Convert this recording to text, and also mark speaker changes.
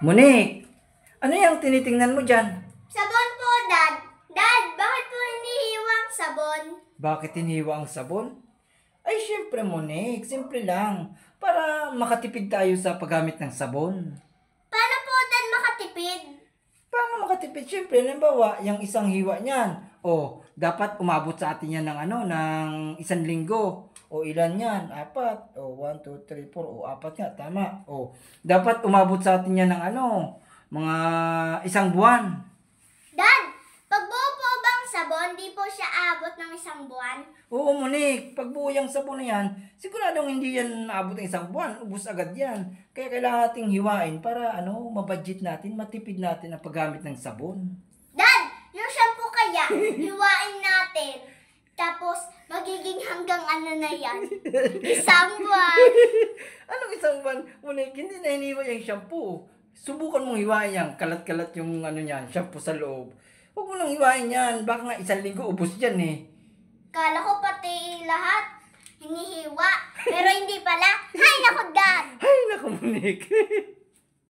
Speaker 1: Monique, ano yung tinitingnan mo dyan?
Speaker 2: Sabon po, Dad. Dad, bakit po hinihiwa ang sabon?
Speaker 1: Bakit hiniwa ang sabon? Ay, syempre Monique, simple lang. Para makatipid tayo sa paggamit ng sabon.
Speaker 2: Paano po, Dad, makatipid?
Speaker 1: Paano makatipid? Syempre, halimbawa, yung isang hiwa niyan. O, dapat umabot sa atin yan ng 1 linggo. O, ilan yan? 4. O, 1, 2, 3, 4. O, 4 nga, tama. O, dapat umabot sa atin yan ng mga 1 buwan.
Speaker 2: Dad, pag buo po bang sabon, di po siya abot ng 1 buwan?
Speaker 1: Oo, Monique, pag buo yung sabon na yan, siguradong hindi yan naabot ng 1 buwan. Ubus agad yan. Kaya kailangan nating hiwain para mabudget natin, matipid natin ang paggamit ng sabon.
Speaker 2: Dad, yung shampoo kaya, hiwain natin. Tapos, magiging hanggang ano na yan? 1 buwan.
Speaker 1: Anong 1 buwan? Monique, hindi na hiniwa yung shampoo. Subukan mong hiwain yan. Kalat-kalat yung niyan, shampoo sa loob. Huwag mo nang hiwain yan. Baka nga 1 linggo ubos yan eh.
Speaker 2: Kala ko pati lahat hinihiwa. Pero hindi pala. Hay naku, Dad!
Speaker 1: Ay, naku Monique.